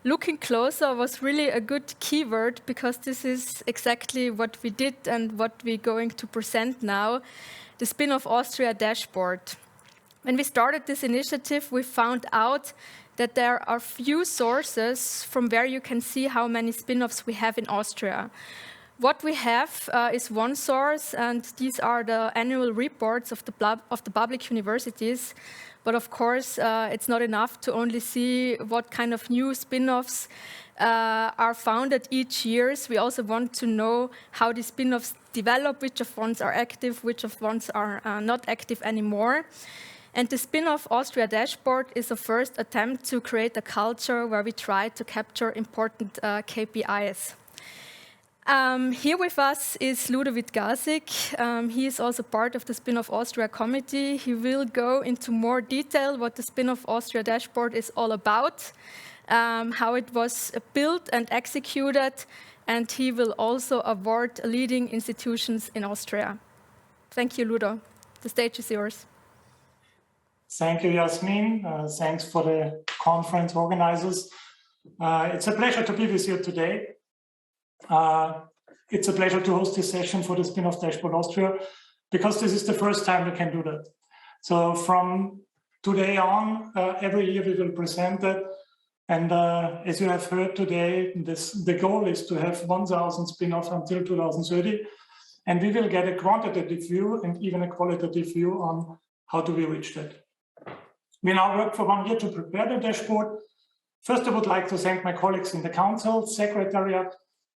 looking closer was really a good keyword, because this is exactly what we did and what we're going to present now, the Spin-off Austria dashboard. When we started this initiative, we found out that there are few sources from where you can see how many spin-offs we have in Austria. What we have is one source, and these are the annual reports of the public universities. But of course, it's not enough to only see what kind of new spin-offs are founded each year. We also want to know how the spin-offs develop, which of ones are active, which of ones are not active anymore. And the Spin-off Austria dashboard is a first attempt to create a culture where we try to capture important KPIs. Here with us is Ludovic Gasik. He is also part of the Spin-off Austria committee. He will go into more detail what the Spin-off Austria dashboard is all about, how it was built and executed, and he will also award leading institutions in Austria. Thank you, Ludo. The stage is yours. Thank you, Yasmin. Thanks for the conference organizers. It's a pleasure to be with you today. It's a pleasure to host this session for the Spin-off Dashboard Austria, because this is the first time we can do that. So from today on, every year we will present it. And as you have heard today, the goal is to have 1,000 spin-offs until 2030. And we will get a quantitative view and even a qualitative view on how do we reach that. We now work for 1 year to prepare the dashboard. First, I would like to thank my colleagues in the Council, Secretariat,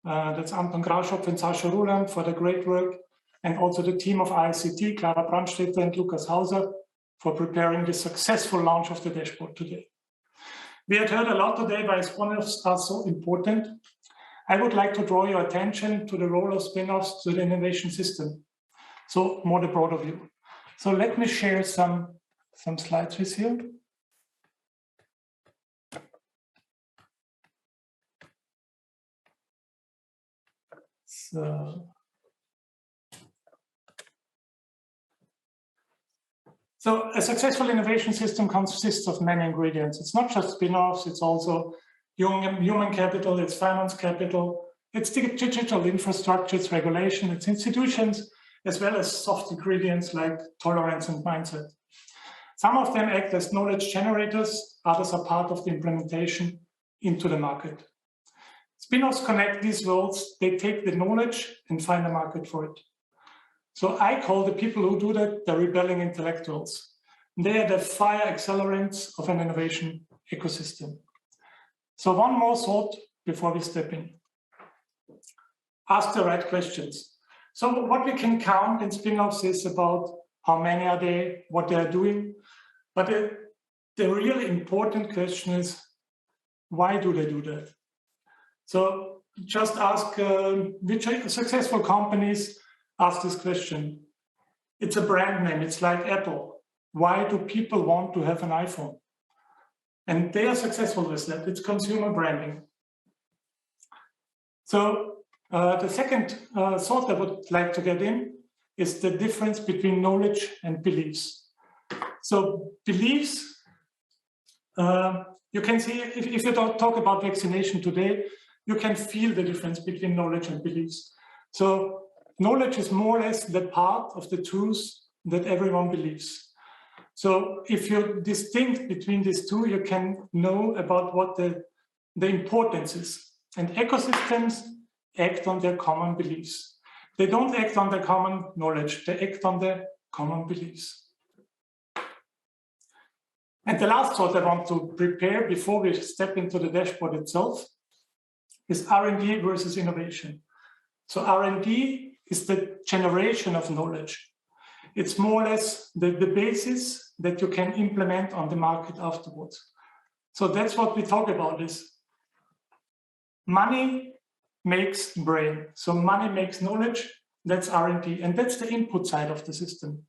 that's Anton Grauschopf and Sascha Ruland for the great work, and also the team of ICT, Clara Brandstetter and Lukas Hauser, for preparing the successful launch of the dashboard today. We had heard a lot today why spin-offs are so important. I would like to draw your attention to the role of spin-offs to the innovation system. So more the broader view. So let me share some slides with you. So a successful innovation system consists of many ingredients. It's not just spin-offs, it's also human capital, it's finance capital, it's digital infrastructure, it's regulation, it's institutions, as well as soft ingredients like tolerance and mindset. Some of them act as knowledge generators, others are part of the implementation into the market. Spin-offs connect these worlds, they take the knowledge and find a market for it. So I call the people who do that the rebelling intellectuals. They are the fire accelerants of an innovation ecosystem. So one more thought before we step in. Ask the right questions. So what we can count in spin-offs is about how many are they, what they are doing. But the really important question is, why do they do that? So just ask which successful companies ask this question. It's a brand name, it's like Apple. Why do people want to have an iPhone? And they are successful with that, it's consumer branding. So the second thought I would like to get in is the difference between knowledge and beliefs. So beliefs, you can see, if you don't talk about vaccination today, you can feel the difference between knowledge and beliefs. So knowledge is more or less the part of the truth that everyone believes. So if you distinct between these two, you can know about what the importance is. And ecosystems act on their common beliefs. They don't act on their common knowledge, they act on their common beliefs. And the last thought I want to prepare before we step into the dashboard itself is R&D versus innovation. So R&D is the generation of knowledge. It's more or less the basis that you can implement on the market afterwards. So that's what we talk about is money makes brain. So money makes knowledge, that's R&D, and that's the input side of the system.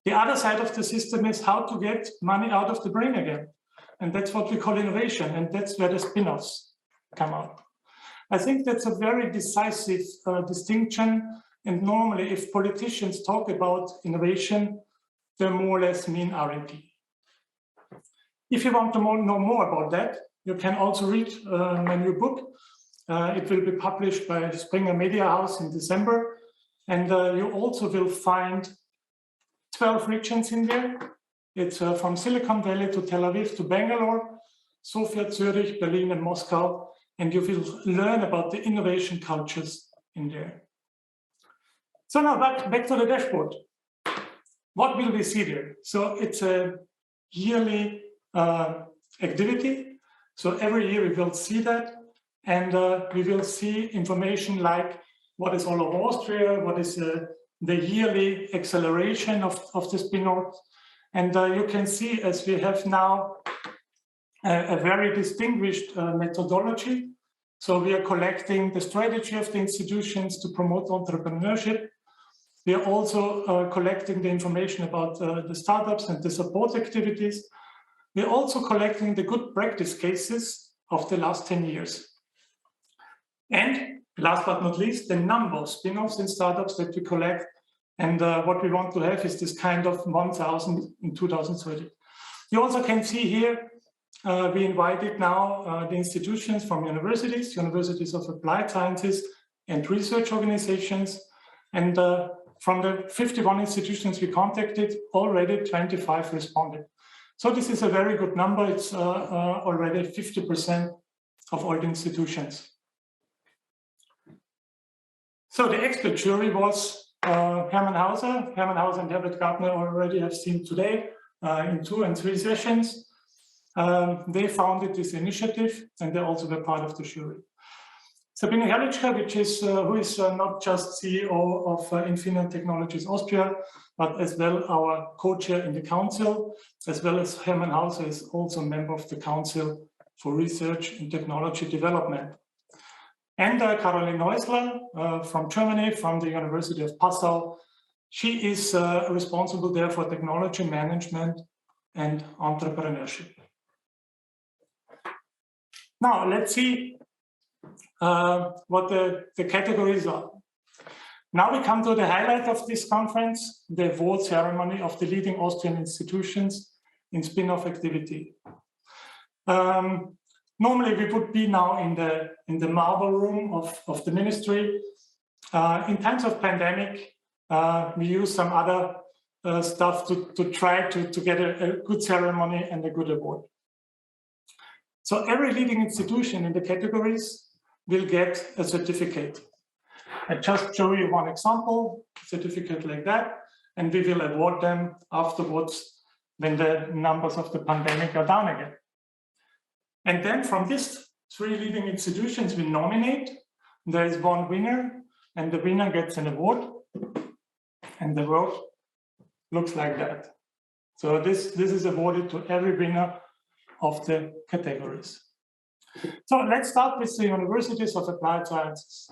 The other side of the system is how to get money out of the brain again. And that's what we call innovation, and that's where the spin-offs come out. I think that's a very decisive distinction. And normally, if politicians talk about innovation, they more or less mean R&D. If you want to know more about that, you can also read my new book. It will be published by Springer Media House in December. And you also will find 12 regions in there. It's from Silicon Valley to Tel Aviv to Bangalore, Sofia, Zurich, Berlin, and Moscow. And you will learn about the innovation cultures in there. So now back to the dashboard. What will we see there? So it's a yearly activity. So every year we will see that. And we will see information like what is all over Austria, what is the yearly acceleration of the spin-offs. And you can see, as we have now a very distinguished methodology. So we are collecting the strategy of the institutions to promote entrepreneurship. We are also collecting the information about the startups and the support activities. We are also collecting the good practice cases of the last 10 years. And last but not least, the number of spin-offs and startups that we collect. And what we want to have is this kind of 1,000 in 2030. You also can see here, we invited now the institutions from universities, universities of applied sciences and research organizations. And from the 51 institutions we contacted, already 25 responded. So this is a very good number. It's already 50% of all the institutions. So the expert jury was Hermann Hauser. Hermann Hauser and Herbert Gardner already have seen today in 2 and 3 sessions. They founded this initiative and they also were part of the jury. Sabine Herrlichka, who is not just CEO of Infineon Technologies Austria, but as well our co-chair in the council, as well as Hermann Hauser is also a member of the Council for Research and Technology Development. And Caroline Neusler from Germany, from the University of Passau. She is responsible there for technology management and entrepreneurship. Now, let's see what the categories are. Now we come to the highlight of this conference, the award ceremony of the leading Austrian institutions in spin-off activity. Normally we would be now in the marble room of the ministry. In times of pandemic, we use some other stuff to try to get a good ceremony and a good award. So every leading institution in the categories will get a certificate. I just show you one example, certificate like that, and we will award them afterwards when the numbers of the pandemic are down again. And then from these 3 leading institutions we nominate, there is one winner, and the winner gets an award, and the award looks like that. So this is awarded to every winner of the categories. So let's start with the universities of applied sciences.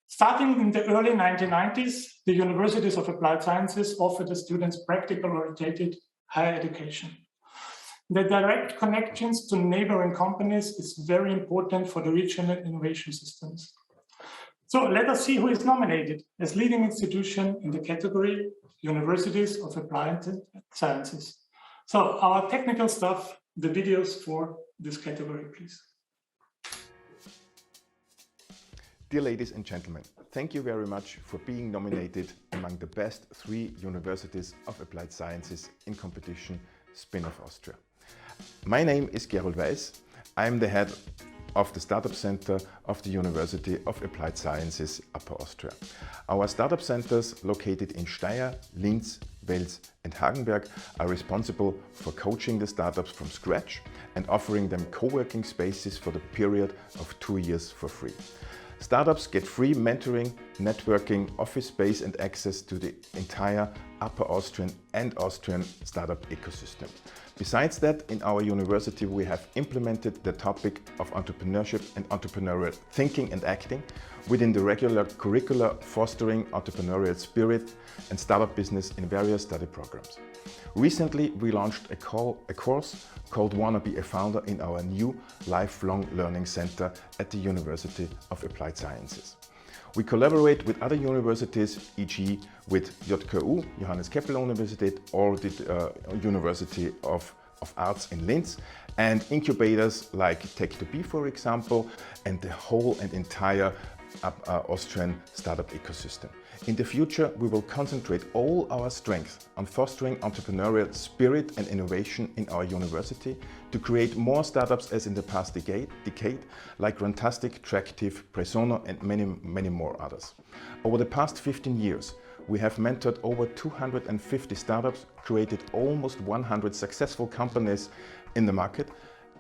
Starting in the early 1990s, the universities of applied sciences offered the students practical-oriented higher education. The direct connections to neighboring companies is very important for the regional innovation systems. So let us see who is nominated as leading institution in the category Universities of Applied Sciences. So our technical stuff, the videos for this category, please. Dear ladies and gentlemen, thank you very much for being nominated among the best 3 universities of applied sciences in competition Spin-off Austria. My name is Gerold Weiß. I'm the head of the Startup Center of the University of Applied Sciences Upper Austria. Our startup centers located in Steyr, Linz, Wels and Hagenberg are responsible for coaching the startups from scratch and offering them co-working spaces for the period of 2 years for free. Startups get free mentoring, networking, office space and access to the entire Upper Austrian and Austrian startup ecosystem. Besides that, in our university we have implemented the topic of entrepreneurship and entrepreneurial thinking and acting within the regular curricula, fostering entrepreneurial spirit and startup business in various study programs. Recently we launched a course called Wanna Be a Founder in our new lifelong learning center at the University of Applied Sciences. We collaborate with other universities, e.g. with JKU, Johannes Kepler Universität, or the University of Arts in Linz, and incubators like Tech2B, for example, and the whole and entire Austrian startup ecosystem. In the future, we will concentrate all our strength on fostering entrepreneurial spirit and innovation in our university to create more startups as in the past decade like Runtastic, Tractive, Presono and many more others. Over the past 15 years, we have mentored over 250 startups, created almost 100 successful companies in the market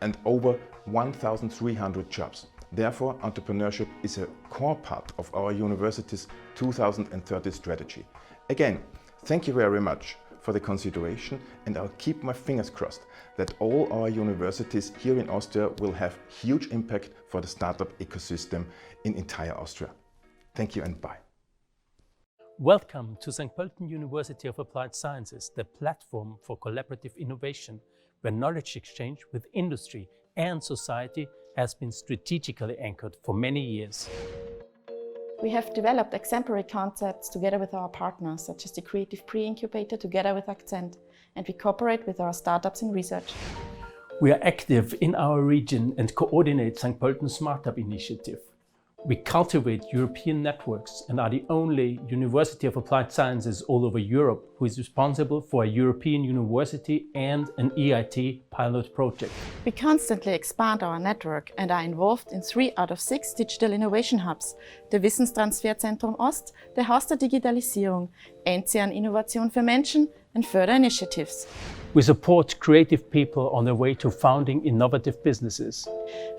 and over 1,300 jobs. Therefore, entrepreneurship is a core part of our university's 2030 strategy. Again, thank you very much for the consideration, and I'll keep my fingers crossed that all our universities here in Austria will have huge impact for the startup ecosystem in entire Austria. Thank you and bye. Welcome to St. Pölten University of Applied Sciences, the platform for collaborative innovation, where knowledge exchange with industry and society has been strategically anchored for many years. We have developed exemplary concepts together with our partners, such as the Creative Pre-Incubator together with Accent, and we cooperate with our startups in research. We are active in our region and coordinate St. Pölten's Startup Initiative. We cultivate European networks and are the only University of Applied Sciences all over Europe who is responsible for a European university and an EIT pilot project. We constantly expand our network and are involved in 3 out of 6 digital innovation hubs: der Wissenstransferzentrum Ost, der Haus der Digitalisierung, Enzian Innovation für Menschen and further initiatives. We support creative people on their way to founding innovative businesses.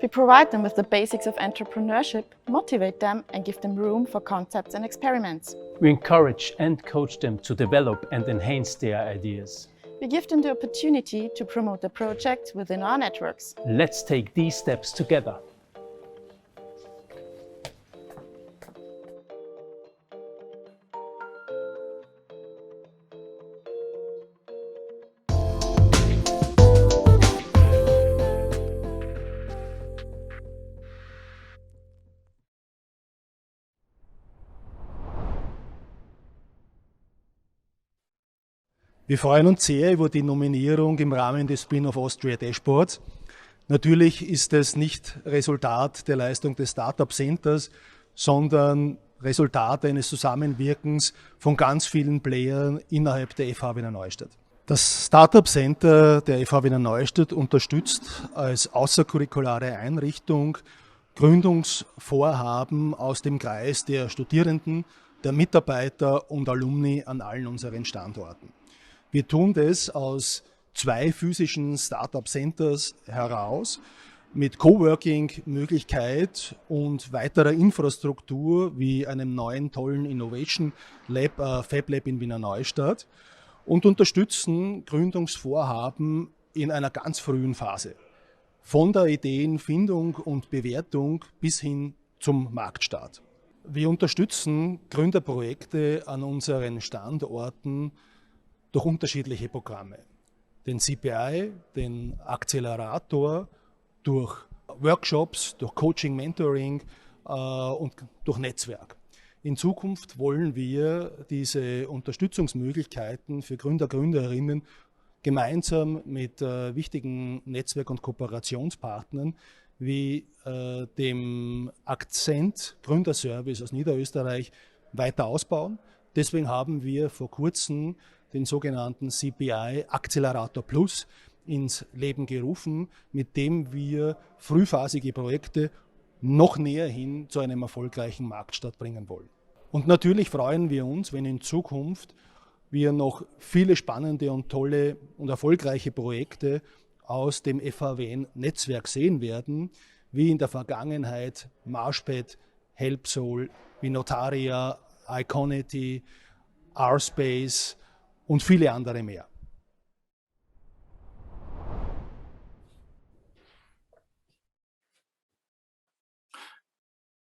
We provide them with the basics of entrepreneurship, motivate them and give them room for concepts and experiments. We encourage and coach them to develop and enhance their ideas. We give them the opportunity to promote the project within our networks. Let's take these steps together. Wir freuen uns sehr über die Nominierung im Rahmen des Spin-off Austria Dashboards. Natürlich ist es nicht Resultat der Leistung des Startup Centers, sondern Resultat eines Zusammenwirkens von ganz vielen Playern innerhalb der FH Wiener Neustadt. Das Startup Center der FH Wiener Neustadt unterstützt als außercurriculare Einrichtung Gründungsvorhaben aus dem Kreis der Studierenden, der Mitarbeiter und Alumni an allen unseren Standorten. Wir tun das aus 2 physischen Startup Centers heraus mit Coworking-Möglichkeit und weiterer Infrastruktur wie einem neuen tollen Innovation Lab, Fab Lab in Wiener Neustadt und unterstützen Gründungsvorhaben in einer ganz frühen Phase. Von der Ideenfindung und Bewertung bis hin zum Marktstart. Wir unterstützen Gründerprojekte an unseren Standorten durch unterschiedliche Programme. Den CPI, den Accelerator, durch Workshops, durch Coaching, Mentoring und durch Netzwerk. In Zukunft wollen wir diese Unterstützungsmöglichkeiten für Gründer, Gründerinnen gemeinsam mit wichtigen Netzwerk- und Kooperationspartnern wie dem Accent Gründerservice aus Niederösterreich weiter ausbauen. Deswegen haben wir vor kurzem den sogenannten CPI Accelerator Plus ins Leben gerufen, mit dem wir frühphasige Projekte noch näher hin zu einem erfolgreichen Marktstart bringen wollen. Und natürlich freuen wir uns, wenn in Zukunft wir noch viele spannende und tolle und erfolgreiche Projekte aus dem FHWN-Netzwerk sehen werden, wie in der Vergangenheit Marshpad, Helpsoul, wie Notaria, Iconity, R-Space und viele andere mehr.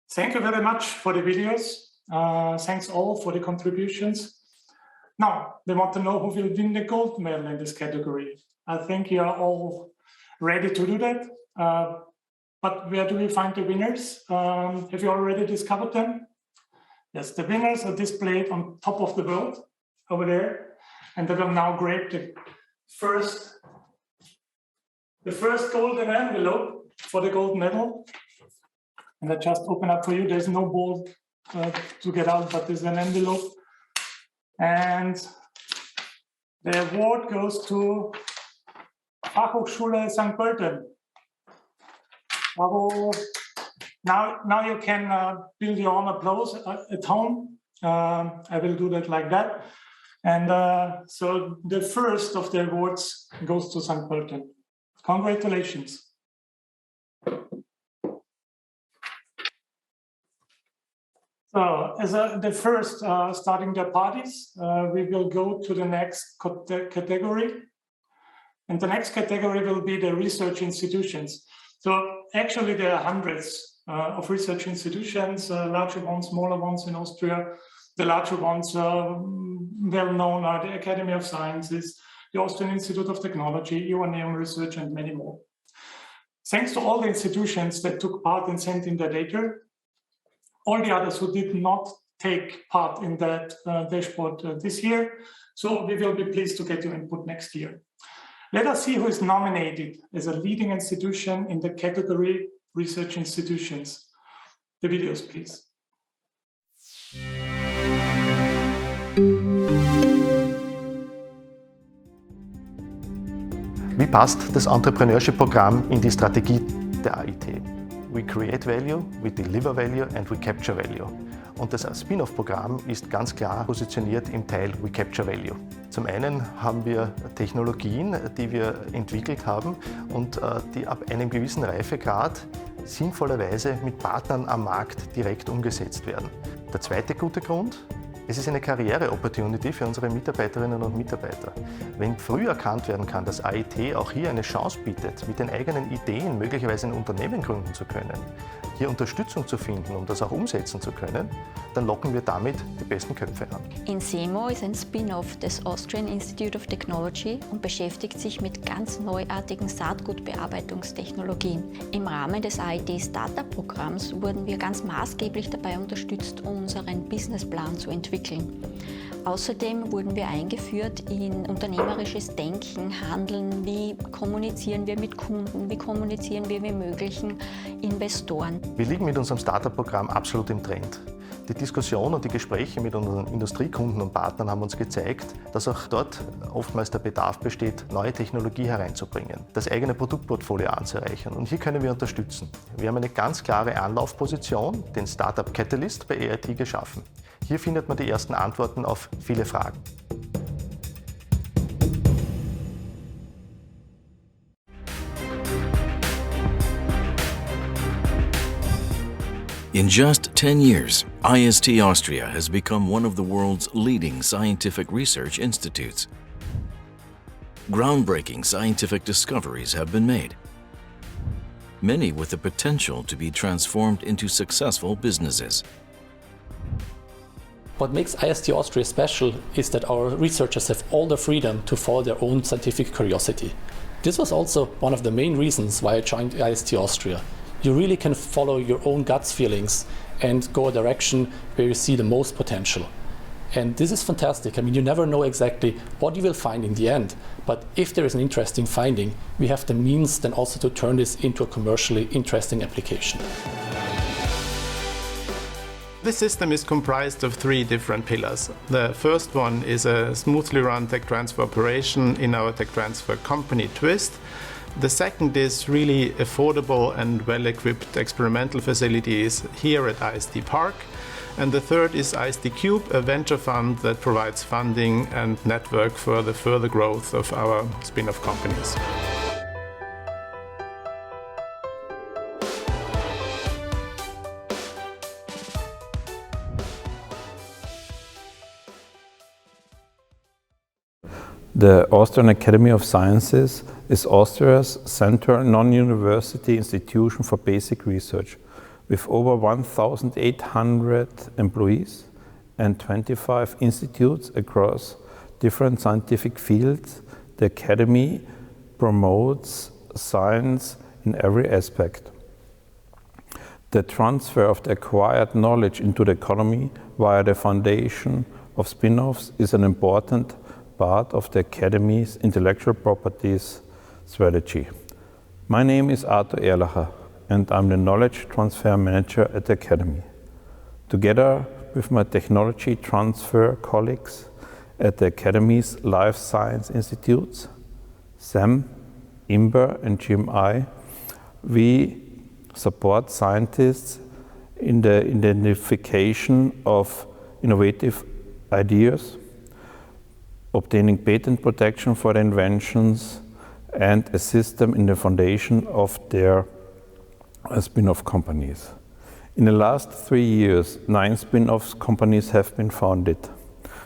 Thank you very much for the videos. Thanks all for the contributions. Now, we want to know who will win the gold medal in this category. I think you are all ready to do that. But where do we find the winners? Have you already discovered them? Yes, the winners are displayed on top of the world over there. And I will now grab the first the first golden envelope for the gold medal. And I just open up for you. There's no ball to get out, but there's an envelope. And the award goes to Fachhochschule St. Pölten. Bravo. Now you can build your own applause at home. I will do that like that. And so the first of the awards goes to St. Pölten. Congratulations. So as the first starting the parties, we will go to the next category. And the next category will be the research institutions. So actually there are hundreds of research institutions, larger ones, smaller ones in Austria. The larger ones well known are the Academy of Sciences, the Austrian Institute of Technology, Ioanneum Research, and many more. Thanks to all the institutions that took part and sent in their data, all the others who did not take part in that dashboard this year, so we will be pleased to get your input next year. Let us see who is nominated as a leading institution in the category Research Institutions. The videos, please. Wie passt das Entrepreneurship-Programm in die Strategie der AIT? We create value, we deliver value and we capture value. Und das Spin-off-Programm ist ganz klar positioniert im Teil We Capture Value. Zum einen haben wir Technologien, die wir entwickelt haben und die ab einem gewissen Reifegrad sinnvollerweise mit Partnern am Markt direkt umgesetzt werden. Der zweite gute Grund: es ist eine Karriere-Opportunity für unsere Mitarbeiterinnen und Mitarbeiter. Wenn früh erkannt werden kann, dass AIT auch hier eine Chance bietet, mit den eigenen Ideen möglicherweise ein Unternehmen gründen zu können, hier Unterstützung zu finden, um das auch umsetzen zu können, dann locken wir damit die besten Köpfe an. INSEMO ist ein Spin-off des Austrian Institute of Technology und beschäftigt sich mit ganz neuartigen Saatgutbearbeitungstechnologien. Im Rahmen des AIT Startup-Programms wurden wir ganz maßgeblich dabei unterstützt, unseren Businessplan zu entwickeln. Außerdem wurden wir eingeführt in unternehmerisches Denken, Handeln, wie kommunizieren wir mit Kunden, wie kommunizieren wir mit möglichen Investoren. Wir liegen mit unserem Startup-Programm absolut im Trend. Die Diskussion und die Gespräche mit unseren Industriekunden und Partnern haben uns gezeigt, dass auch dort oftmals der Bedarf besteht, neue Technologie hereinzubringen, das eigene Produktportfolio anzureichern. Und hier können wir unterstützen. Wir haben eine ganz klare Anlaufposition, den Startup Catalyst bei AIT geschaffen. Hier findet man die ersten Antworten auf viele Fragen. In just 10 years, IST Austria has become one of the world's leading scientific research institutes. Groundbreaking scientific discoveries have been made, many with the potential to be transformed into successful businesses. What makes IST Austria special is that our researchers have all the freedom to follow their own scientific curiosity. This was also one of the main reasons why I joined IST Austria. You really can follow your own gut feelings and go a direction where you see the most potential. And this is fantastic. I mean, you never know exactly what you will find in the end, but if there is an interesting finding, we have the means then also to turn this into a commercially interesting application. This system is comprised of 3 different pillars. The first one is a smoothly run tech transfer operation in our tech transfer company Twist. The second is really affordable and well-equipped experimental facilities here at IST Park. And the third is IST Cube, a venture fund that provides funding and network for the further growth of our spin-off companies. The Austrian Academy of Sciences is Austria's central non-university institution for basic research. With over 1,800 employees and 25 institutes across different scientific fields, the Academy promotes science in every aspect. The transfer of the acquired knowledge into the economy via the foundation of spin-offs is an important part of the Academy's intellectual properties strategy. My name is Arthur Erlacher and I'm the Knowledge Transfer Manager at the Academy. Together with my technology transfer colleagues at the Academy's Life Science Institutes, SAM, IMBER and GMI, we support scientists in the identification of innovative ideas, obtaining patent protection for their inventions, and assist them in the foundation of their spin-off companies. In the last 3 years, 9 spin-off companies have been founded,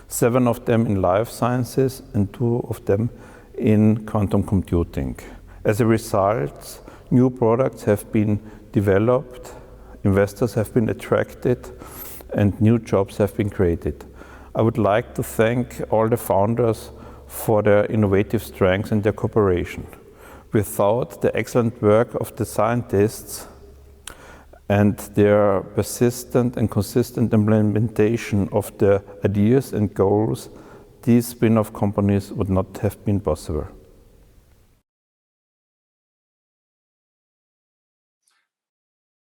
7 of them in life sciences and 2 of them in quantum computing. As a result, new products have been developed, investors have been attracted, and new jobs have been created. I would like to thank all the founders for their innovative strengths and their cooperation. Without the excellent work of the scientists and their persistent and consistent implementation of their ideas and goals, these spin-off companies would not have been possible.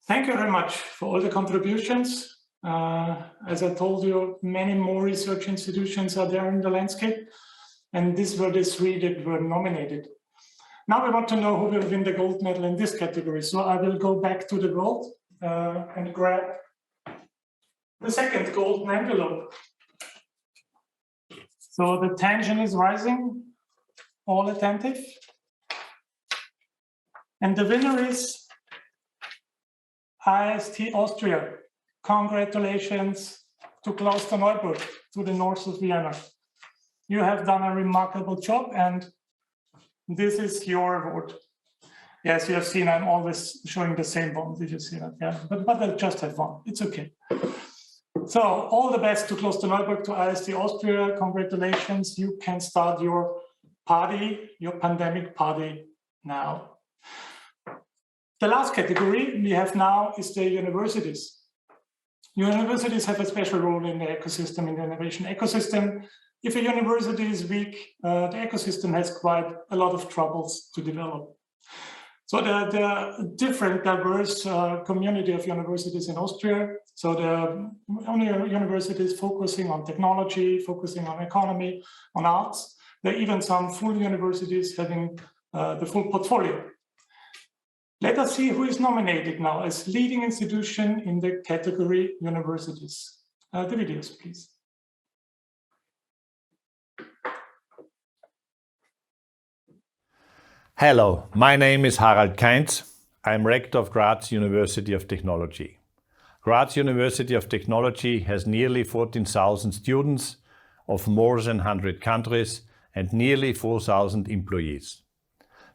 Thank you very much for all the contributions. As I told you, many more research institutions are there in the landscape, and these were the 3 that were nominated. Now we want to know who will win the gold medal in this category. So I will go back to the gold and grab the second golden envelope. So the tension is rising, all attentive. And the winner is IST Austria. Congratulations to Klosterneuburg, to the north of Vienna. You have done a remarkable job, and this is your award. Yes, you have seen I'm always showing the same one. Did you see that? Yeah, but I just have one. It's okay. So all the best to Klosterneuburg, to IST Austria. Congratulations. You can start your party, your pandemic party now. The last category we have now is the universities. Universities have a special role in the ecosystem, in the innovation ecosystem. If a university is weak, the ecosystem has quite a lot of troubles to develop. So the different diverse community of universities in Austria. So the only universities focusing on technology, focusing on economy, on arts. There are even some full universities having the full portfolio. Let us see who is nominated now as leading institution in the category universities. The videos, please. Hello, my name is Harald Kainz. I'm rector of Graz University of Technology. Graz University of Technology has nearly 14,000 students of more than 100 countries and nearly 4,000 employees.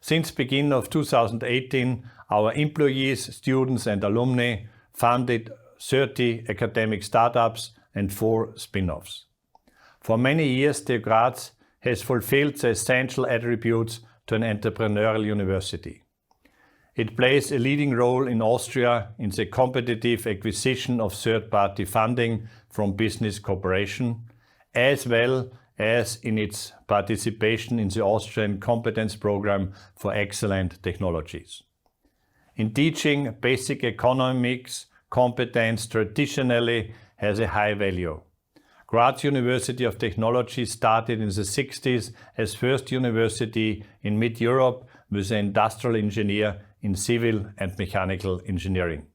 Since beginning of 2018, our employees, students and alumni founded 30 academic startups and 4 spin-offs. For many years, TU Graz has fulfilled the essential attributes to an entrepreneurial university. It plays a leading role in Austria in the competitive acquisition of third-party funding from business cooperation, as well as in its participation in the Austrian competence program for excellent technologies. In teaching, basic economics competence traditionally has a high value. Graz University of Technology started in the 60s as first university in mid-Europe with an industrial engineer in civil and mechanical engineering.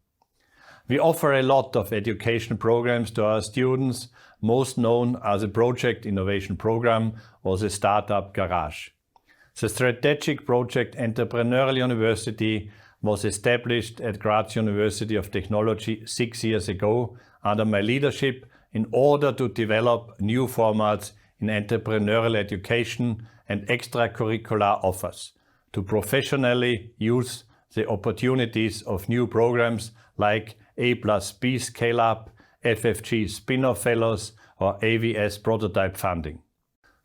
We offer a lot of education programs to our students, most known as the Project Innovation Program or the Startup Garage. The strategic project Entrepreneurial University was established at Graz University of Technology 6 years ago under my leadership in order to develop new formats in entrepreneurial education and extracurricular offers, to professionally use the opportunities of new programs like A+B Scale-Up, FFG Spin-Off Fellows or AVS Prototype Funding.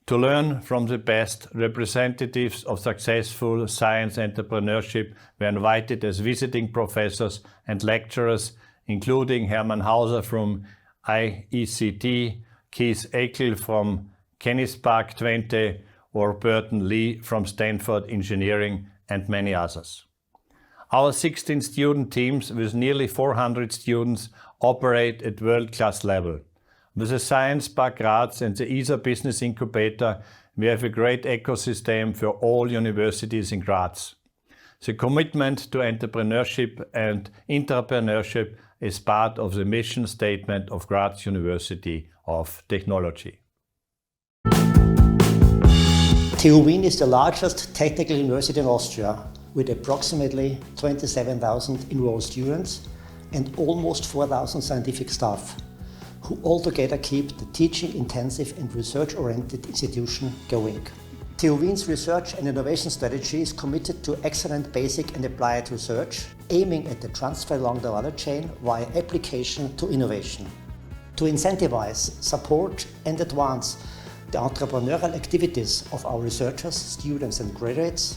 To learn from the best representatives of successful science entrepreneurship were invited as visiting professors and lecturers, including Hermann Hauser from IECT, Keith Eckel from Kennispark 20 or Burton Lee from Stanford Engineering and many others. Our 16 student teams with nearly 400 students operate at world-class level. With the Science Park Graz and the ESA Business Incubator, we have a great ecosystem for all universities in Graz. The commitment to entrepreneurship and intrapreneurship is part of the mission statement of Graz University of Technology. TU Wien is the largest technical university in Austria, with approximately 27,000 enrolled students and almost 4,000 scientific staff, who altogether keep the teaching-intensive and research-oriented institution going. TU Wien's research and innovation strategy is committed to excellent basic and applied research, aiming at the transfer along the value chain via application to innovation. To incentivize, support and advance the entrepreneurial activities of our researchers, students and graduates,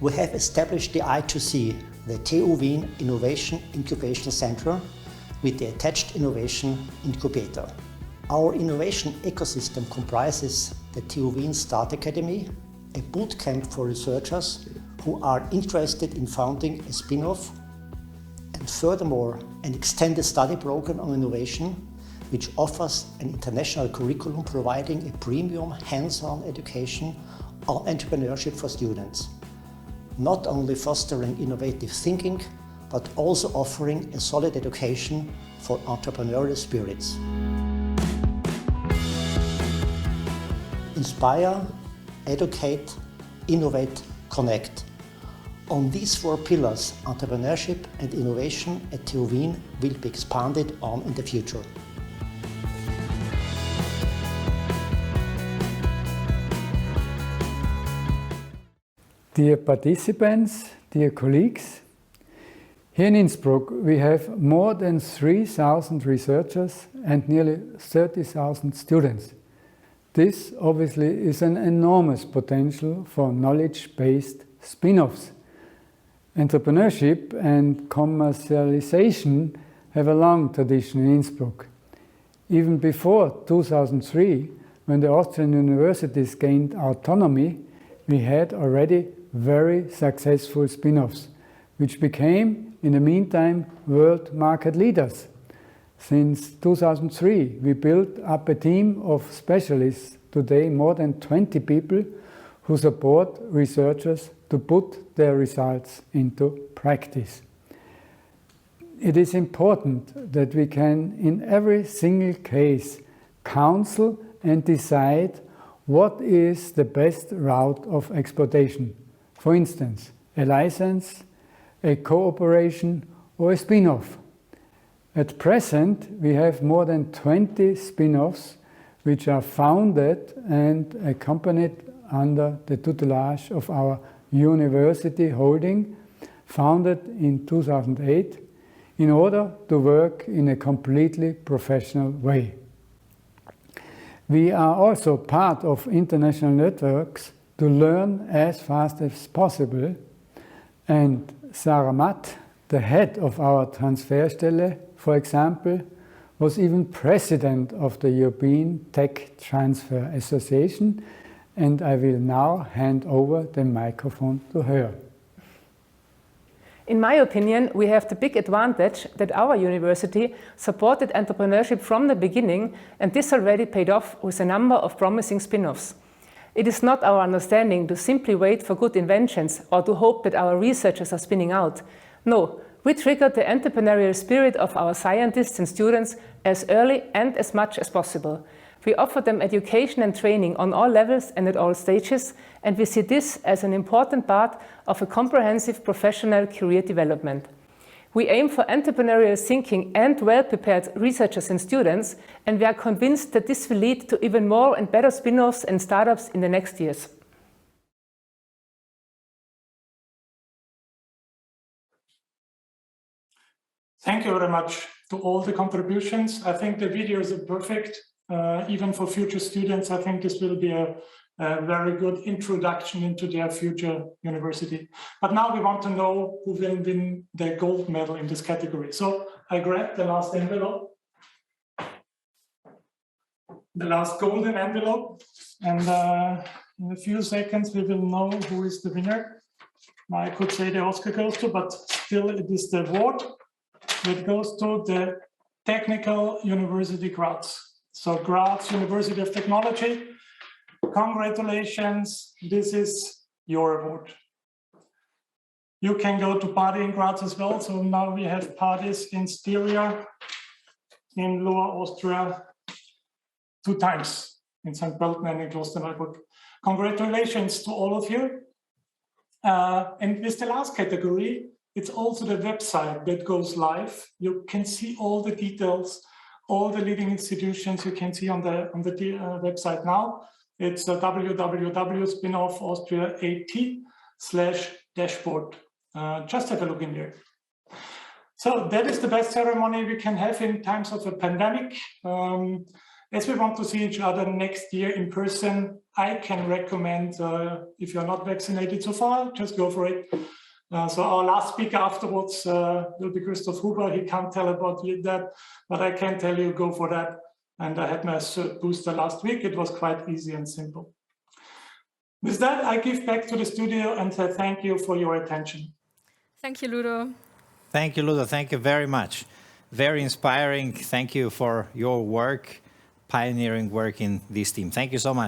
we have established the I2C, the TU Wien Innovation Incubation Center, with the attached Innovation Incubator. Our innovation ecosystem comprises the TU Wien Start Academy, a boot camp for researchers who are interested in founding a spin-off, and furthermore an extended study program on innovation, which offers an international curriculum providing a premium hands-on education on entrepreneurship for students, not only fostering innovative thinking, but also offering a solid education for entrepreneurial spirits. Inspire, educate, innovate, connect. On these four pillars, entrepreneurship and innovation at TU Wien will be expanded on in the future. Dear participants, dear colleagues, here in Innsbruck we have more than 3,000 researchers and nearly 30,000 students. This obviously is an enormous potential for knowledge-based spin-offs. Entrepreneurship and commercialization have a long tradition in Innsbruck. Even before 2003, when the Austrian universities gained autonomy, we had already very successful spin-offs, which became, in the meantime, world market leaders. Since 2003, we built up a team of specialists, today more than 20 people, who support researchers to put their results into practice. It is important that we can, in every single case, counsel and decide what is the best route of exploitation. For instance, a license, a cooperation, or a spin-off. At present, we have more than 20 spin-offs which are founded and accompanied under the tutelage of our university holding, founded in 2008, in order to work in a completely professional way. We are also part of international networks to learn as fast as possible, and Sarah Matt, the head of our Transferstelle, for example, was even president of the European Tech Transfer Association, and I will now hand over the microphone to her. In my opinion, we have the big advantage that our university supported entrepreneurship from the beginning, and this already paid off with a number of promising spin-offs. It is not our understanding to simply wait for good inventions or to hope that our researchers are spinning out. No, we triggered the entrepreneurial spirit of our scientists and students as early and as much as possible. We offer them education and training on all levels and at all stages, and we see this as an important part of a comprehensive professional career development. We aim for entrepreneurial thinking and well-prepared researchers and students, and we are convinced that this will lead to even more and better spin-offs and startups in the next years. Thank you very much to all the contributions. I think the videos are perfect. Even for future students, I think this will be a very good introduction into their future university. But now we want to know who will win the gold medal in this category. So I grabbed the last envelope, the last golden envelope, and in a few seconds we will know who is the winner. I could say the Oscar goes to, but still it is the award that goes to the Technical University Graz. So Graz University of Technology, congratulations, this is your award. You can go to party in Graz as well. So now we have parties in Styria, in Lower Austria, 2 times, in St. Pölten and in Klosterneuburg. Congratulations to all of you. And with the last category, it's also the website that goes live. You can see all the details, all the leading institutions you can see on the website now. It's www.spinoffaustria.at/dashboard. Just have a look in there. So that is the best ceremony we can have in times of a pandemic. As we want to see each other next year in person, I can recommend, if you're not vaccinated so far, just go for it. So our last speaker afterwards will be Christoph Huber. He can't tell about that, but I can tell you, go for that. And I had my third booster last week. It was quite easy and simple. With that, I give back to the studio and thank you for your attention. Thank you, Ludo. Thank you, Ludo. Thank you very much. Very inspiring. Thank you for your work, pioneering work in this team. Thank you so much.